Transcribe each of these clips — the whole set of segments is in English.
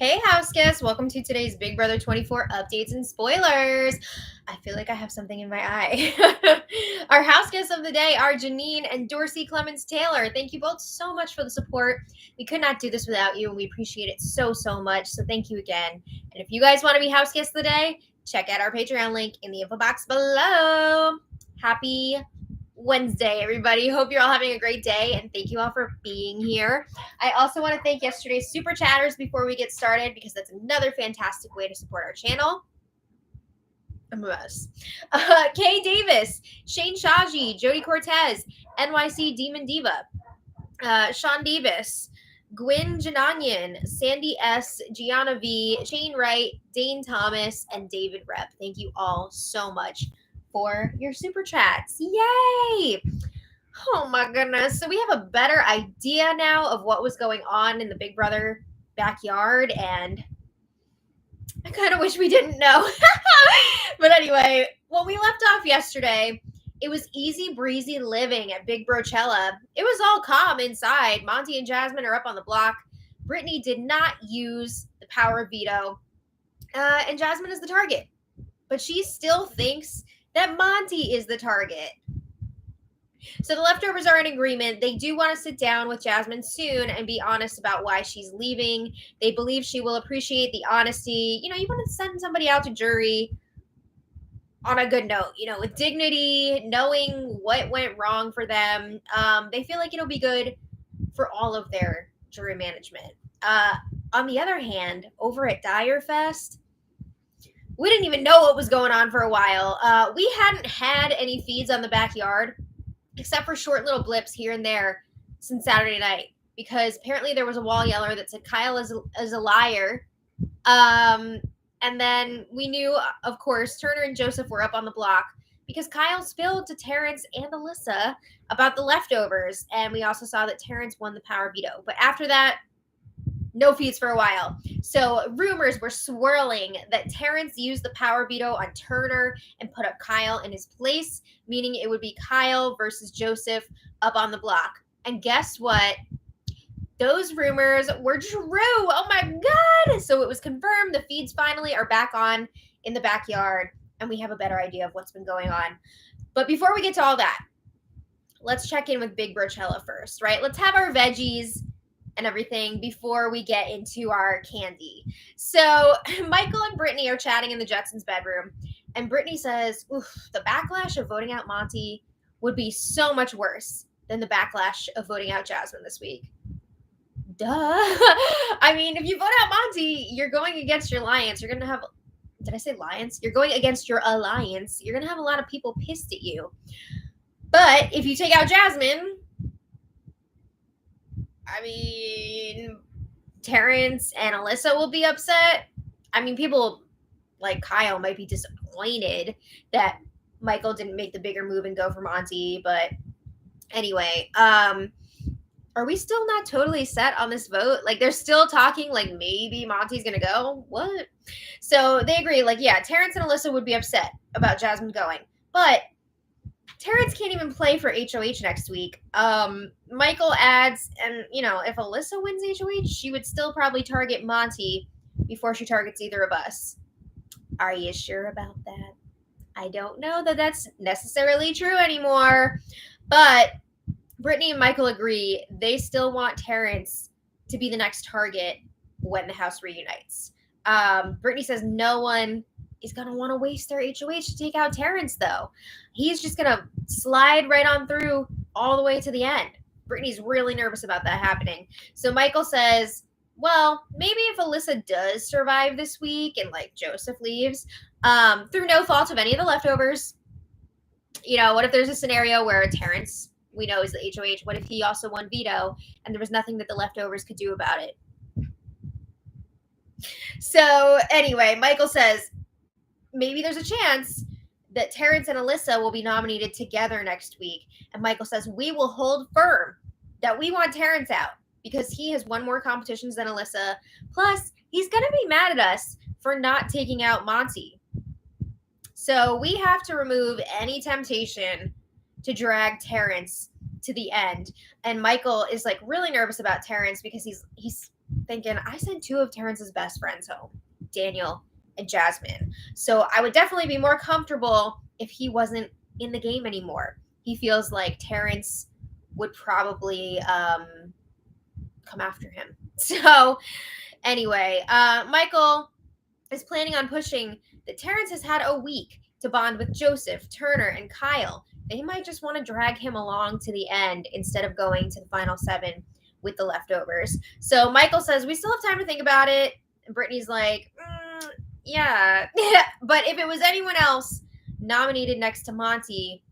Hey, house guests. Welcome to today's Big Brother 24 updates and spoilers. I feel like I have something in my eye. Our house guests of the day are Janine and Dorsey Clemens Taylor. Thank you both so much for the support. We could not do this without you, and we appreciate it so much. So thank you again. And if you guys want to be house guests of the day, check out our Patreon link in the info box below. Happy Wednesday, everybody. Hope you're all having a great day, and thank you all for being here. I also want to thank yesterday's super chatters before we get started, because that's another fantastic way to support our channel. I'm a mess. Kay Davis, Shane Shaji, Jody Cortez, NYC Demon Diva, Sean Davis, Gwyn Jananian, Sandy S, Gianna V, Shane Wright, Dane Thomas, and David Rep. Thank you all so much for your super chats. Yay! Oh my goodness. So we have a better idea now of what was going on in the Big Brother backyard, and I kind of wish we didn't know. But anyway, when we left off yesterday, it was easy breezy living at Big Brochella. It was all calm inside. Monty and Jasmine are up on the block. Brittany did not use the power veto, and Jasmine is the target. But she still thinks that Monty is the target. So the leftovers are in agreement. They do want to sit down with Jasmine soon and be honest about why she's leaving. They believe she will appreciate the honesty. You want to send somebody out to jury on a good note, with dignity, knowing what went wrong for them. They feel like it'll be good for all of their jury management. On the other hand, over at Dyer Fest, we didn't even know what was going on for a while. We hadn't had any feeds on the backyard, except for short little blips here and there since Saturday night, because apparently there was a wall yeller that said Kyle is a liar. And then we knew, of course, Turner and Joseph were up on the block because Kyle spilled to Terrance and Alyssa about the leftovers. And we also saw that Terrance won the power veto. But after that, no feeds for a while. So rumors were swirling that Terrance used the power veto on Turner and put up Kyle in his place, meaning it would be Kyle versus Joseph up on the block. And guess what? Those rumors were true. Oh my God. So it was confirmed. The feeds finally are back on in the backyard, and we have a better idea of what's been going on. But before we get to all that, let's check in with Big Brochella first, right? Let's have our veggies and everything before we get into our candy. So Michael and Brittany are chatting in the Jetsons' bedroom, and Brittany says, the backlash of voting out Monty would be so much worse than the backlash of voting out Jasmine this week. Duh. I mean, if you vote out Monty, you're going against your alliance. You're going to have, did I say alliance? You're going against your alliance. You're going to have a lot of people pissed at you. But if you take out Jasmine, I mean, Terrance and Alyssa will be upset. I mean, people like Kyle might be disappointed that Michael didn't make the bigger move and go for Monty. But anyway, are we still not totally set on this vote? Like, they're still talking like maybe Monty's going to go? What? So they agree, like, yeah, Terrance and Alyssa would be upset about Jasmine going. But Terrance can't even play for HOH next week. Michael adds, and, if Alyssa wins HOH, she would still probably target Monty before she targets either of us. Are you sure about that? I don't know that that's necessarily true anymore. But Brittany and Michael agree they still want Terrance to be the next target when the house reunites. Brittany says no one is going to want to waste their HOH to take out Terrance, though. He's just going to slide right on through all the way to the end. Brittany's really nervous about that happening. So Michael says, well, maybe if Alyssa does survive this week and, like, Joseph leaves, through no fault of any of the leftovers, what if there's a scenario where Terrance, we know, is the HOH? What if he also won veto and there was nothing that the leftovers could do about it? So anyway, Michael says maybe there's a chance that Terrance and Alyssa will be nominated together next week. And Michael says we will hold firm that we want Terrance out because he has won more competitions than Alyssa. Plus, he's going to be mad at us for not taking out Monty. So we have to remove any temptation to drag Terrance to the end. And Michael is, like, really nervous about Terrance because he's thinking, I sent two of Terrance's best friends home, Daniel and Jasmine. So I would definitely be more comfortable if he wasn't in the game anymore. He feels like Terrance would probably come after him. So anyway, Michael is planning on pushing that Terrance has had a week to bond with Joseph, Turner, and Kyle. They might just want to drag him along to the end instead of going to the final 7 with the leftovers. So Michael says, we still have time to think about it. And Brittany's like, yeah. But if it was anyone else nominated next to Monty,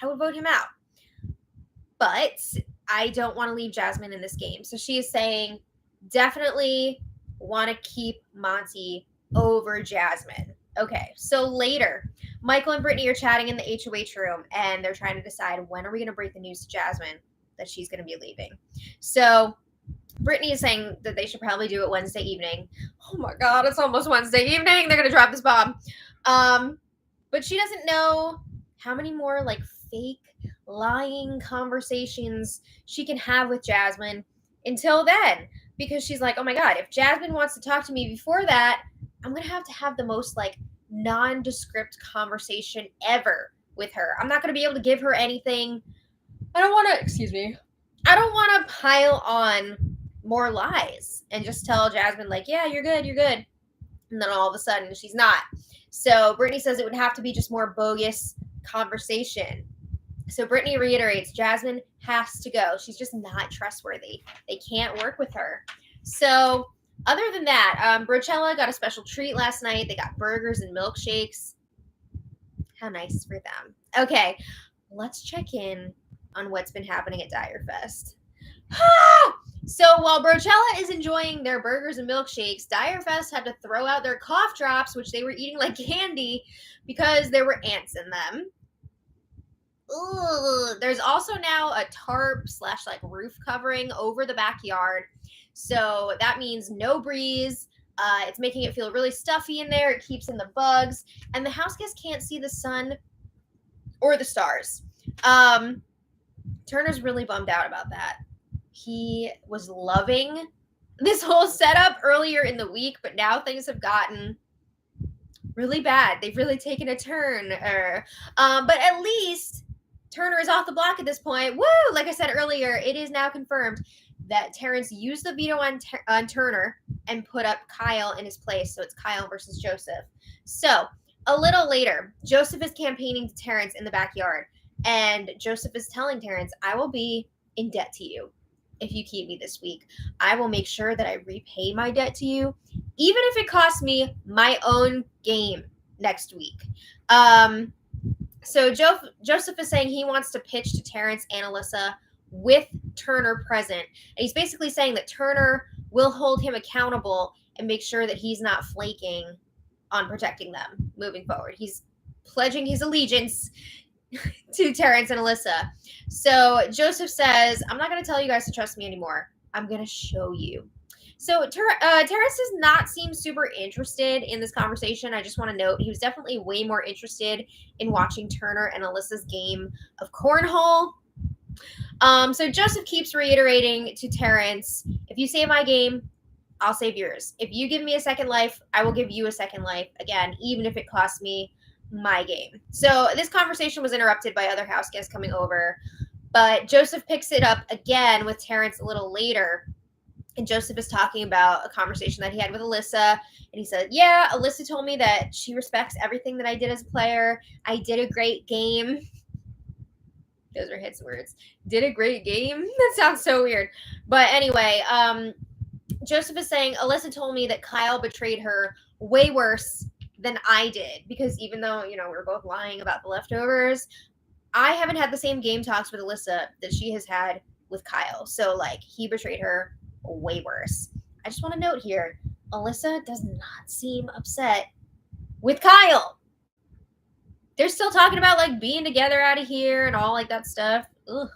I would vote him out. But I don't want to leave Jasmine in this game. So she is saying, definitely want to keep Monty over Jasmine. Okay, so later, Michael and Brittany are chatting in the HOH room, and they're trying to decide, when are we going to break the news to Jasmine that she's going to be leaving. So Brittany is saying that they should probably do it Wednesday evening. Oh my God, it's almost Wednesday evening. They're going to drop this bomb. But she doesn't know how many more like fake lying conversations she can have with Jasmine until then, because she's like, oh my God, if Jasmine wants to talk to me before that, I'm going to have the most like nondescript conversation ever with her. I'm not going to be able to give her anything. I don't want to pile on more lies and just tell Jasmine like, yeah, you're good. And then all of a sudden she's not. So Brittany says it would have to be just more bogus conversation. So Brittany reiterates, Jasmine has to go. She's just not trustworthy. They can't work with her. So other than that, Brochella got a special treat last night. They got burgers and milkshakes. How nice for them. Okay, let's check in on what's been happening at Dyer Fest. So while Brochella is enjoying their burgers and milkshakes, Dyer Fest had to throw out their cough drops, which they were eating like candy, because there were ants in them. Ugh. There's also now a tarp / like roof covering over the backyard. So that means no breeze. It's making it feel really stuffy in there. It keeps in the bugs. And the house guests can't see the sun or the stars. Turner's really bummed out about that. He was loving this whole setup earlier in the week, but now things have gotten really bad. They've really taken a turn. But at least Turner is off the block at this point. Woo! Like I said earlier, it is now confirmed that Terrance used the veto on Turner and put up Kyle in his place. So it's Kyle versus Joseph. So a little later, Joseph is campaigning to Terrance in the backyard. And Joseph is telling Terrance, I will be in debt to you if you keep me this week. I will make sure that I repay my debt to you, even if it costs me my own game next week. So Joseph is saying he wants to pitch to Terrance and Alyssa with Turner present. And he's basically saying that Turner will hold him accountable and make sure that he's not flaking on protecting them moving forward. He's pledging his allegiance to Terrance and Alyssa. So Joseph says, I'm not going to tell you guys to trust me anymore. I'm going to show you. So Terrance does not seem super interested in this conversation. I just want to note he was definitely way more interested in watching Turner and Alyssa's game of cornhole. So Joseph keeps reiterating to Terrance, if you save my game, I'll save yours. If you give me a second life, I will give you a second life. Again, even if it costs me my game. So this conversation was interrupted by other house guests coming over, but Joseph picks it up again with Terrance a little later. And Joseph is talking about a conversation that he had with Alyssa. And he said, yeah, Alyssa told me that she respects everything that I did as a player. I did a great game. Those are his words. Did a great game? That sounds so weird. But anyway, Joseph is saying, Alyssa told me that Kyle betrayed her way worse than I did. Because even though, we're both lying about the leftovers, I haven't had the same game talks with Alyssa that she has had with Kyle. So, he betrayed her way worse. I just want to note here, Alyssa does not seem upset with Kyle. They're still talking about being together out of here and all that stuff. Ugh.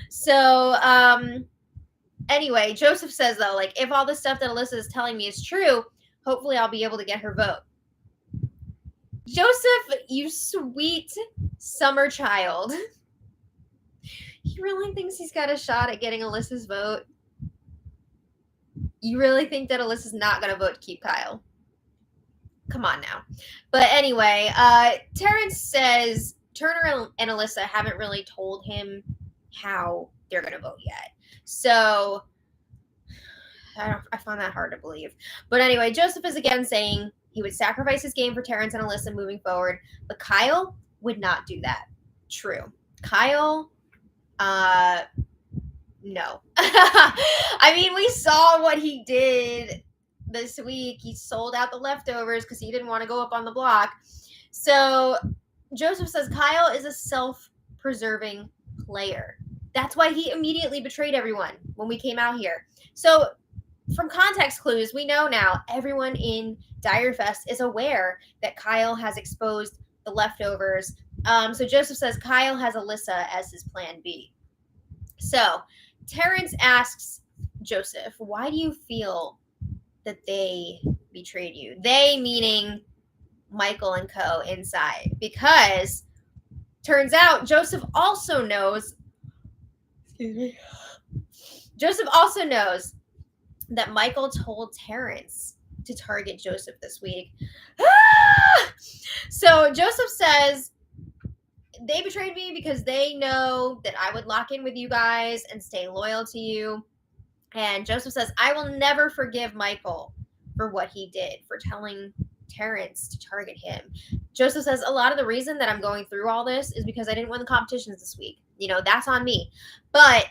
So anyway, Joseph says though, if all the stuff that Alyssa is telling me is true, hopefully I'll be able to get her vote. Joseph, you sweet summer child. He really thinks he's got a shot at getting Alyssa's vote. You really think that Alyssa's not going to vote to keep Kyle? Come on now. But anyway, Terrance says Turner and Alyssa haven't really told him how they're going to vote yet. So I find that hard to believe. But anyway, Joseph is again saying he would sacrifice his game for Terrance and Alyssa moving forward, but Kyle would not do that. True. Kyle, no. I mean, we saw what he did this week. He sold out the leftovers because he didn't want to go up on the block. So Joseph says Kyle is a self-preserving player. That's why he immediately betrayed everyone when we came out here. So from context clues, we know now everyone in Dyer Fest is aware that Kyle has exposed the leftovers. So Joseph says Kyle has Alyssa as his plan B. So Terrance asks Joseph, why do you feel that they betrayed you? They meaning Michael and co inside. Because turns out Joseph also knows, Joseph also knows that Michael told Terrance to target Joseph this week. So Joseph says they betrayed me because they know that I would lock in with you guys and stay loyal to you. And Joseph says, I will never forgive Michael for what he did, for telling Terrance to target him. Joseph says, a lot of the reason that I'm going through all this is because I didn't win the competitions this week. You know, that's on me. But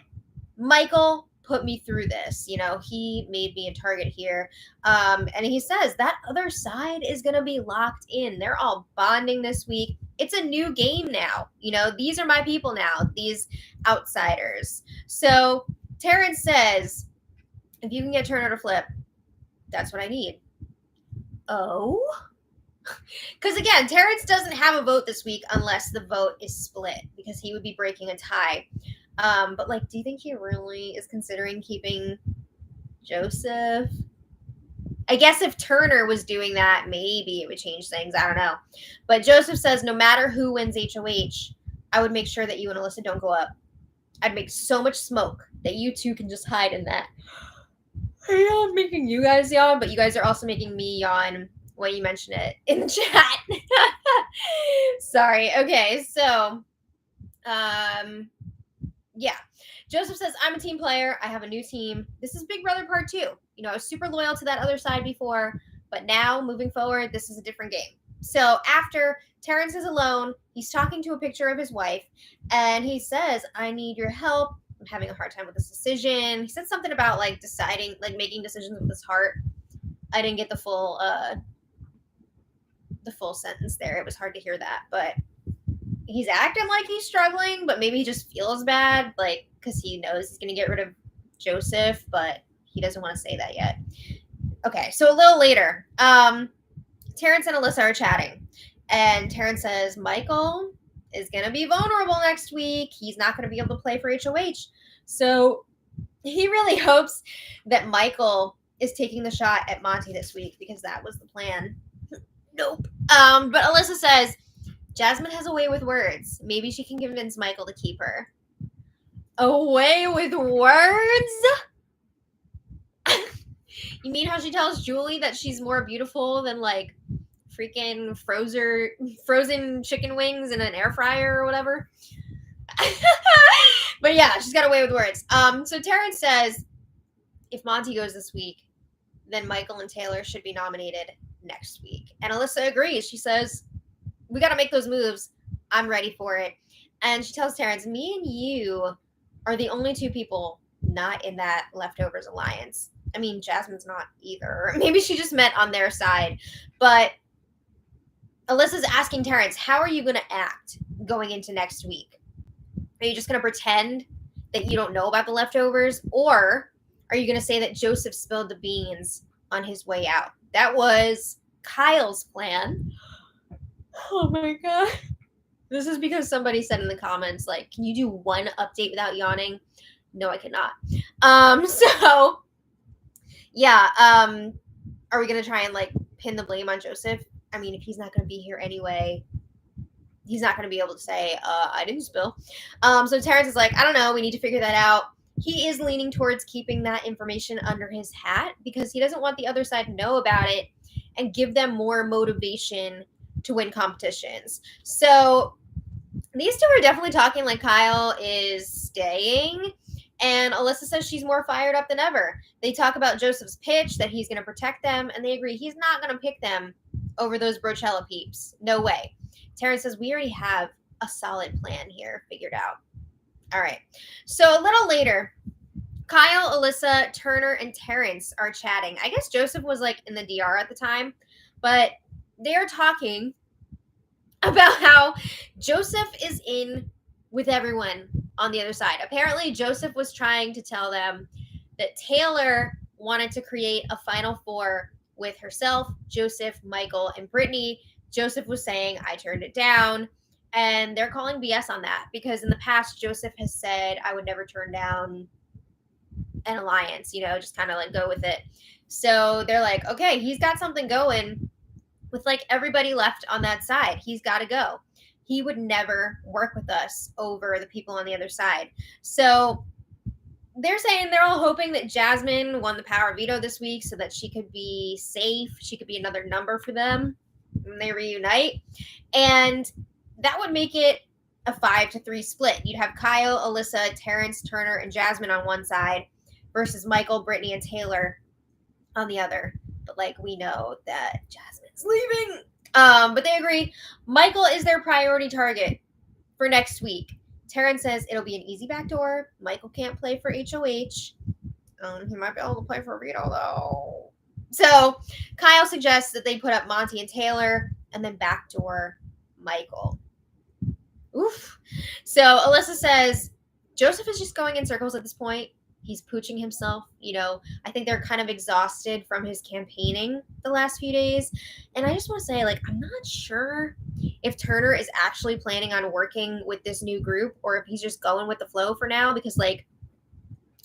Michael put me through this. You know, he made me a target here. And he says that other side is going to be locked in. They're all bonding this week. It's a new game now. You know, these are my people now, these outsiders. So Terrance says, if you can get Turner to flip, that's what I need. Oh? Because again, Terrance doesn't have a vote this week unless the vote is split, because he would be breaking a tie. But like, do you think he really is considering keeping Joseph? I guess if Turner was doing that, maybe it would change things. I don't know. But Joseph says, no matter who wins HOH, I would make sure that you and Alyssa don't go up. I'd make so much smoke that you two can just hide in that. I know I'm making you guys yawn, but you guys are also making me yawn when you mention it in the chat. Sorry. Okay, so yeah. Joseph says, I'm a team player. I have a new team. This is Big Brother Part 2. You know, I was super loyal to that other side before, but now, moving forward, this is a different game. So after Terrance is alone, he's talking to a picture of his wife, and he says, I need your help. I'm having a hard time with this decision. He said something about, like, deciding, like, making decisions with his heart. I didn't get the full sentence there. It was hard to hear that, but he's acting like he's struggling, but maybe he just feels bad, like, because he knows he's going to get rid of Joseph, but he doesn't want to say that yet. Okay, so a little later, Terrance and Alyssa are chatting, and Terrance says, Michael is going to be vulnerable next week. He's not going to be able to play for HOH. So he really hopes that Michael is taking the shot at Monty this week, because that was the plan. Nope. But Alyssa says, Jasmine has a way with words. Maybe she can convince Michael to keep her. A way with words? You mean how she tells Julie that she's more beautiful than, like, freaking frozen chicken wings in an air fryer or whatever? But yeah, she's got a way with words. So Terrance says, if Monty goes this week, then Michael and Taylor should be nominated next week. And Alyssa agrees. She says, we got to make those moves. I'm ready for it. And she tells Terrance, me and you are the only two people not in that Leftovers alliance. I mean, Jasmine's not either. Maybe she just meant on their side. But Alyssa's asking Terrance, how are you going to act going into next week? Are you just going to pretend that you don't know about the leftovers? Or are you going to say that Joseph spilled the beans on his way out? That was Kyle's plan. Oh my God. This is because somebody said in the comments, like, can you do one update without yawning? No, I cannot. So yeah. Are we going to try and, like, pin the blame on Joseph? I mean, if he's not going to be here anyway, he's not going to be able to say, I didn't spill. So Terrance is like, I don't know. We need to figure that out. he is leaning towards keeping that information under his hat because he doesn't want the other side to know about it and give them more motivation to win competitions. So these two are definitely talking like Kyle is staying, and Alyssa says she's more fired up than ever. They talk about Joseph's pitch, that he's going to protect them, and they agree he's not going to pick them over those Brochella peeps. No way. Terrance says, we already have a solid plan here figured out. All right. So a little later, Kyle, Alyssa, Turner, and Terrance are chatting. I guess Joseph was like in the DR at the time, but they're talking about how Joseph is in with everyone on the other side. Apparently, Joseph was trying to tell them that Taylor wanted to create a Final Four with herself, Joseph, Michael, and Brittany. Joseph was saying, I turned it down. And they're calling BS on that because in the past, Joseph has said, I would never turn down an alliance, just kind of like go with it. So they're like, okay, he's got something going with like everybody left on that side. He's got to go. He would never work with us over the people on the other side. So they're saying they're all hoping that Jasmine won the power veto this week so that she could be safe. She could be another number for them when they reunite. And that would make it a 5-3 split. You'd have Kyle, Alyssa, Terrance, Turner, and Jasmine on one side versus Michael, Brittany, and Taylor on the other. But like we know that Jasmine's leaving. But they agree Michael is their priority target for next week. Terrance says it'll be an easy backdoor. Michael can't play for HOH. He might be able to play for veto though. So Kyle suggests that they put up Monty and Taylor and then backdoor Michael. Oof. So Alyssa says Joseph is just going in circles at this point. He's pooching himself. I think they're kind of exhausted from his campaigning the last few days. And I just want to say, I'm not sure if Turner is actually planning on working with this new group or if he's just going with the flow for now because,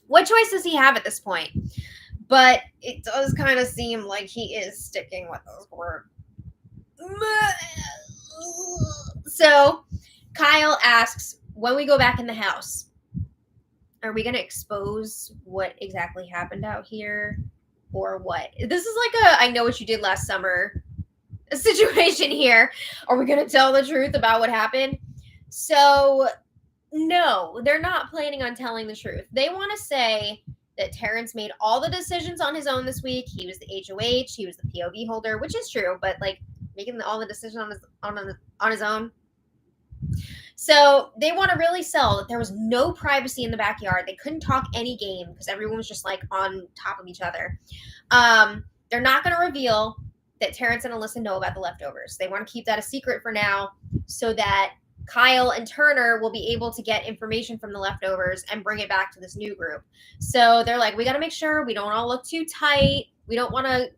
what choice does he have at this point? But it does kind of seem like he is sticking with those words. So Kyle asks, when we go back in the house, are we going to expose what exactly happened out here or what? This is like a I know what you did last summer situation here. Are we going to tell the truth about what happened? So, no, they're not planning on telling the truth. They want to say that Terrance made all the decisions on his own this week. He was the HOH. He was the POV holder, which is true, but making all the decisions on his own. So they want to really sell that there was no privacy in the backyard. They couldn't talk any game because everyone was just on top of each other. They're not going to reveal that Terrance and Alyssa know about the leftovers. They want to keep that a secret for now so that Kyle and Turner will be able to get information from the leftovers and bring it back to this new group. So they're like, we got to make sure we don't all look too tight. We don't want to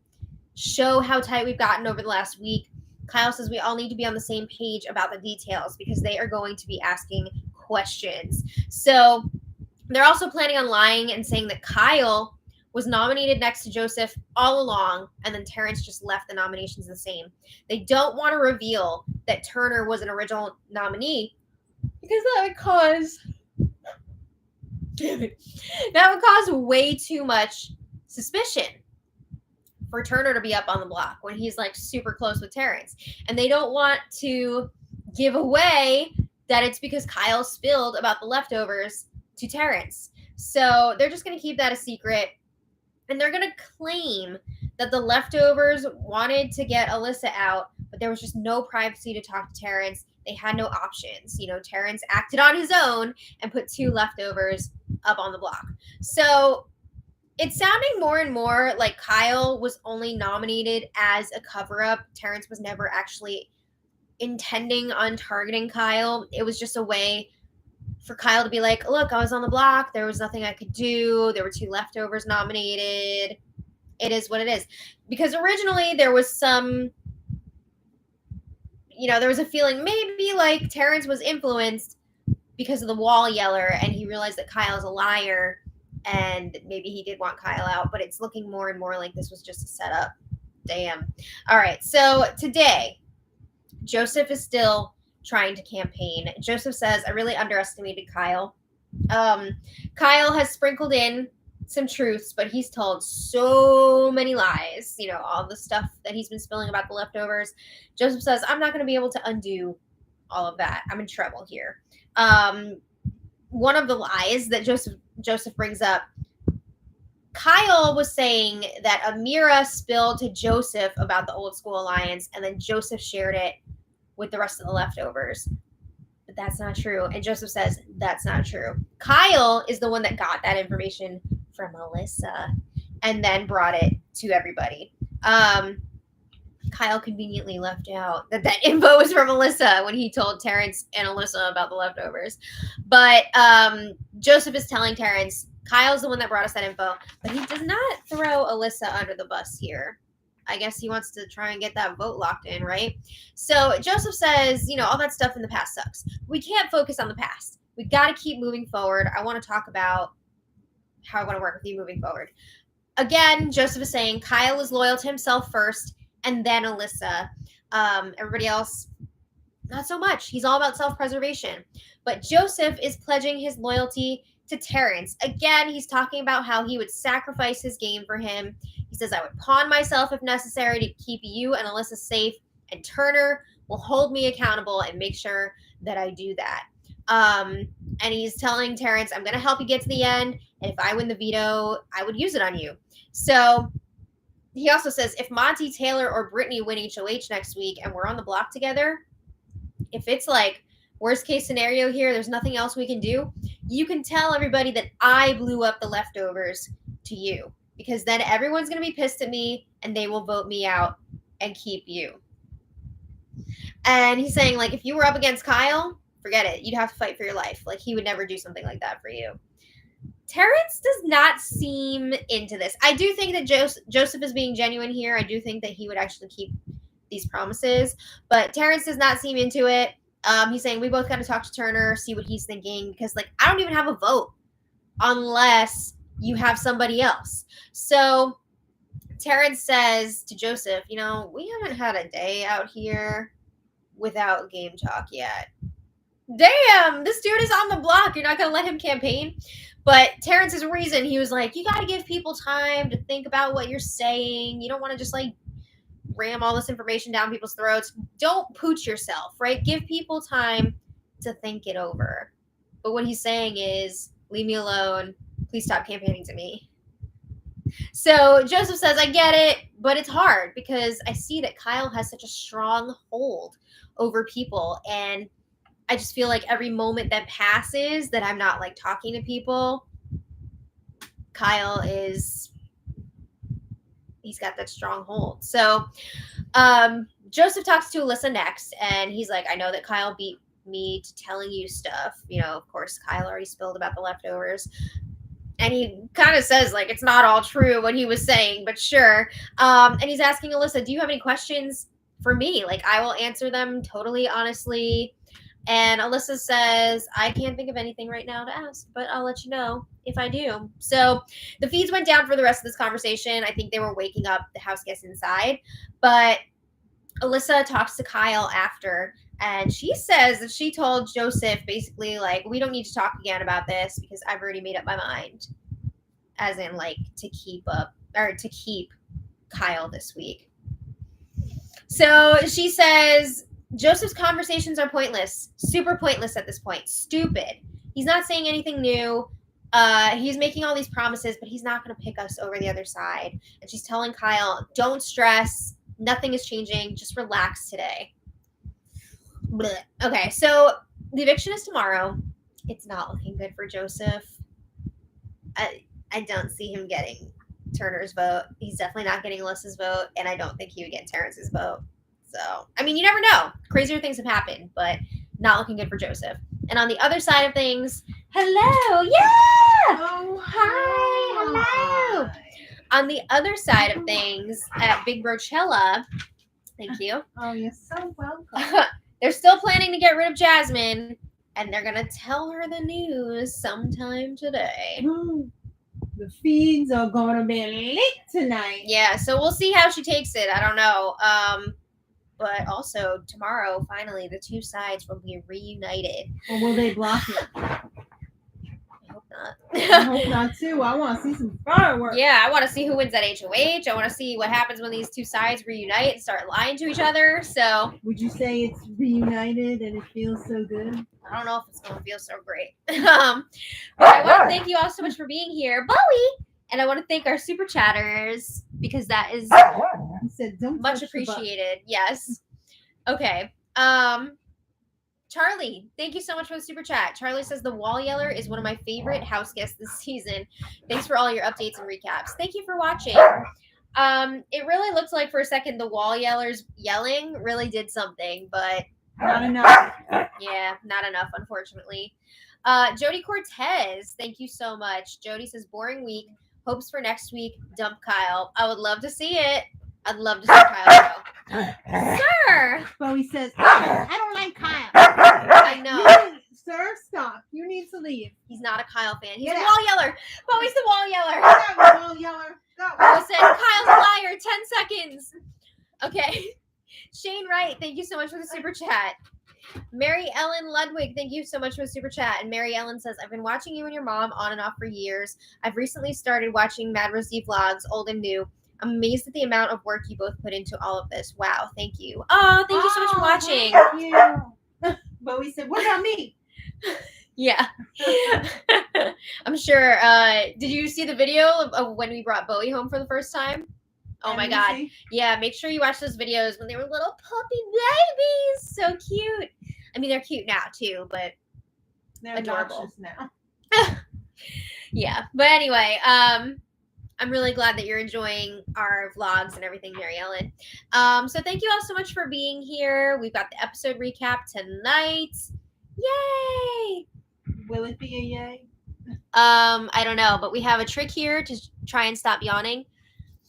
show how tight we've gotten over the last week. Kyle says we all need to be on the same page about the details because they are going to be asking questions. So they're also planning on lying and saying that Kyle was nominated next to Joseph all along, and then Terrance just left the nominations the same. They don't want to reveal that Turner was an original nominee because that would cause way too much suspicion for Turner to be up on the block when he's super close with Terrance. And they don't want to give away that it's because Kyle spilled about the leftovers to Terrance. So they're just going to keep that a secret. And they're going to claim that the leftovers wanted to get Alyssa out, but there was just no privacy to talk to Terrance. They had no options. Terrance acted on his own and put 2 leftovers up on the block. So it's sounding more and more like Kyle was only nominated as a cover-up. Terrance was never actually intending on targeting Kyle. It was just a way for Kyle to be like, look, I was on the block. There was nothing I could do. There were 2 leftovers nominated. It is what it is. Because originally there was some, there was a feeling maybe Terrance was influenced because of the wall yeller and he realized that Kyle's a liar. And maybe he did want Kyle out, but it's looking more and more like this was just a setup. Damn. All right. So today, Joseph is still trying to campaign. Joseph says, I really underestimated Kyle. Kyle has sprinkled in some truths, but he's told so many lies. All the stuff that he's been spilling about the leftovers. Joseph says, I'm not going to be able to undo all of that. I'm in trouble here. One of the lies that Joseph brings up, Kyle was saying that Amira spilled to Joseph about the Old School Alliance, and then Joseph shared it with the rest of the leftovers. But that's not true. And Joseph says that's not true. Kyle is the one that got that information from Alyssa and then brought it to everybody. Kyle conveniently left out that info was from Alyssa when he told Terrance and Alyssa about the leftovers. But Joseph is telling Terrance, Kyle's the one that brought us that info, but he does not throw Alyssa under the bus here. I guess he wants to try and get that vote locked in, right? So Joseph says, all that stuff in the past sucks. We can't focus on the past. We got to keep moving forward. I want to talk about how I want to work with you moving forward. Again, Joseph is saying Kyle is loyal to himself first, and then Alyssa. Everybody else, not so much. He's all about self-preservation. But Joseph is pledging his loyalty to Terrance. Again, he's talking about how he would sacrifice his game for him. He says, I would pawn myself if necessary to keep you and Alyssa safe, and Turner will hold me accountable and make sure that I do that. And he's telling Terrance, I'm going to help you get to the end, and if I win the veto, I would use it on you. So he also says, if Monty, Taylor, or Brittany win HOH next week and we're on the block together, if it's like worst case scenario here, there's nothing else we can do, you can tell everybody that I blew up the leftovers to you, because then everyone's going to be pissed at me and they will vote me out and keep you. And he's saying, like, if you were up against Kyle, forget it. You'd have to fight for your life. Like, he would never do something like that for you. Terrance does not seem into this. I do think that Joseph is being genuine here. I do think that he would actually keep these promises, but Terrance does not seem into it. He's saying we both got to talk to Turner, see what he's thinking, because I don't even have a vote unless you have somebody else. So Terrance says to Joseph, we haven't had a day out here without game talk yet. Damn, this dude is on the block. You're not going to let him campaign? But Terrance's reason, he was like, you got to give people time to think about what you're saying. You don't want to just ram all this information down people's throats. Don't pooch yourself, right? Give people time to think it over. But what he's saying is, leave me alone. Please stop campaigning to me. So Joseph says, I get it, but it's hard because I see that Kyle has such a strong hold over people. And I just feel like every moment that passes that I'm not talking to people, Kyle he's got that strong hold. So Joseph talks to Alyssa next, and he's like, I know that Kyle beat me to telling you stuff. Of course, Kyle already spilled about the leftovers. And he kind of says, it's not all true what he was saying, but sure. And he's asking Alyssa, do you have any questions for me? I will answer them totally honestly. And Alyssa says, I can't think of anything right now to ask, but I'll let you know if I do. So the feeds went down for the rest of this conversation. I think they were waking up the house guests inside. But Alyssa talks to Kyle after, and she says that she told Joseph basically, we don't need to talk again about this because I've already made up my mind. As in, to keep Kyle this week. So she says, Joseph's conversations are pointless. Super pointless at this point. Stupid. He's not saying anything new. He's making all these promises, but he's not going to pick us over the other side. And she's telling Kyle, don't stress. Nothing is changing. Just relax today. Blech. Okay, so the eviction is tomorrow. It's not looking good for Joseph. I don't see him getting Turner's vote. He's definitely not getting Alyssa's vote, and I don't think he would get Terrance's vote. So, you never know. Crazier things have happened, but not looking good for Joseph. And on the other side of things, hello, yeah! Oh, hi, hello! On the other side of things, at Big Brochella, thank you. Oh, you're so welcome. They're still planning to get rid of Jasmine, and they're going to tell her the news sometime today. The feeds are going to be lit tonight. Yeah, so we'll see how she takes it. I don't know. But also, tomorrow, finally, the two sides will be reunited. Or will they block it? I hope not too. I want to see some fireworks. Yeah, I want to see who wins at HOH. I want to see what happens when these two sides reunite and start lying to each other. So Would you say it's reunited and it feels so good? I don't know if it's going to feel so great. But I want to thank you all so much for being here, Bowie. And I want to thank our super chatters because that is He said, "Don't much touch the button." appreciated. Yes. Okay. Charlie, thank you so much for the super chat. Charlie says the wall yeller is one of my favorite house guests this season. Thanks for all your updates and recaps. Thank you for watching. It really looked like for a second the wall yellers yelling really did something, but Not enough. yeah, not enough, unfortunately. Jody Cortez, thank you so much. Jody says boring week. Hopes for next week. Dump Kyle. I would love to see it. I'd love to see Kyle go. Sir! Bowie says, I don't like Kyle. I know. Sir, stop. You need to leave. He's not a Kyle fan. He's Get a out. wall yeller. Bowie's the wall yeller. Go, wall yeller. Go. Bowie said, Kyle's a liar. 10 seconds. Okay. Shane Wright, thank you so much for the super chat. Mary Ellen Ludwig, thank you so much for the super chat. And Mary Ellen says, I've been watching you and your mom on and off for years. I've recently started watching Madrosed vlogs, old and new. I'm amazed at the amount of work you both put into all of this. Wow, thank you. Oh, thank you so much for watching. Thank you. Bowie said, what about me? Yeah. I'm sure. Did you see the video of when we brought Bowie home for the first time? Oh my God. See? Yeah, make sure you watch those videos when they were little puppy babies. So cute. I mean, they're cute now too, but They're adorable. obnoxious now. Yeah. But anyway, I'm really glad that you're enjoying our vlogs and everything, Mary Ellen. So thank you all so much for being here. We've got the episode recap tonight. Yay! Will it be a yay? I don't know, but we have a trick here to try and stop yawning.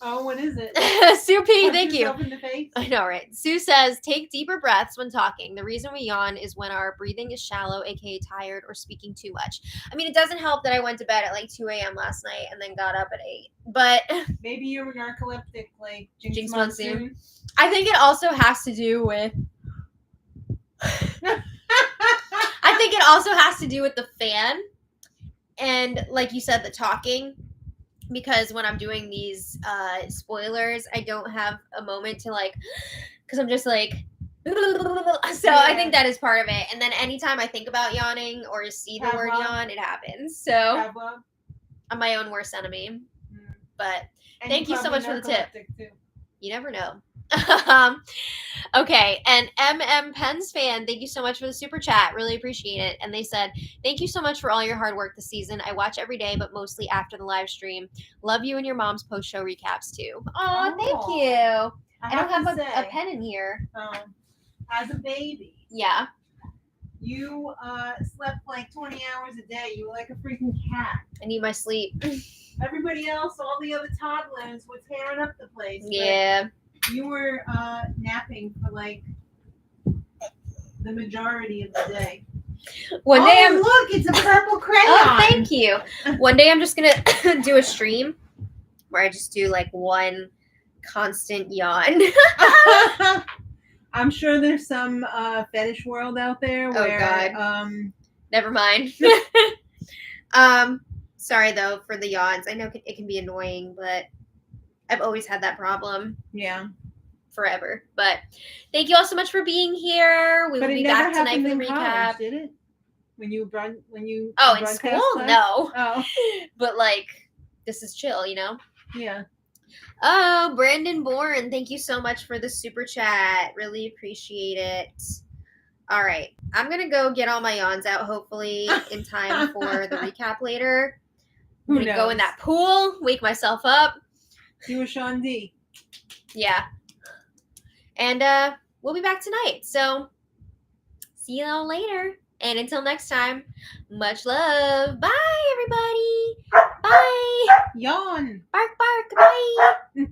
Oh, what is it? Sue P, Punch thank you. yourself in the face? I know, right? Sue says, take deeper breaths when talking. The reason we yawn is when our breathing is shallow, aka tired, or speaking too much. I mean, it doesn't help that I went to bed at like 2 a.m. last night and then got up at 8. But Maybe you're narcoleptic like Jinx Jinx Monsoon. Monsoon. I think it also has to do with the fan. And like you said, the talking. Because when I'm doing these spoilers, I don't have a moment to like, because I'm just like, so Yeah. I think that is part of it. And then anytime I think about yawning or see the word Pavlov. yawn, it happens. So Pavlov. I'm my own worst enemy. But And thank you so probably much for the tip. narcoleptic, too. You never know. Okay, and MM Pens fan, thank you so much for the super chat. Really appreciate it. And they said, thank you so much for all your hard work this season. I watch every day, but mostly after the live stream. Love you and your mom's post-show recaps too. Oh, thank you. I don't have a pen in here. As a baby, Yeah. you slept like 20 hours a day. You were like a freaking cat. I need my sleep. Everybody else, all the other toddlers, were tearing up the place. but Yeah. You were napping for like the majority of the day. One day I'm. Look, it's a purple crayon. Oh, thank you. One day I'm just gonna do a stream where I just do like one constant yawn. I'm sure there's some fetish world out there where God. Never mind. Sorry though for the yawns. I know it can be annoying, but I've always had that problem. Yeah. Forever. But thank you all so much for being here. We will be back tonight for the recap. Did it? When you In broadcast school? class? No. Oh. But like, this is chill, you know? Yeah. Oh, Brandon Bourne, thank you so much for the super chat. Really appreciate it. All right. I'm going to go get all my yawns out, hopefully, in time for the recap later. I'm going to go in that pool, wake myself up. You were Sean D. Yeah. And we'll be back tonight. So, see you all later. And until next time, much love. Bye, everybody. Bye. Yawn. Bark, bark. Bye.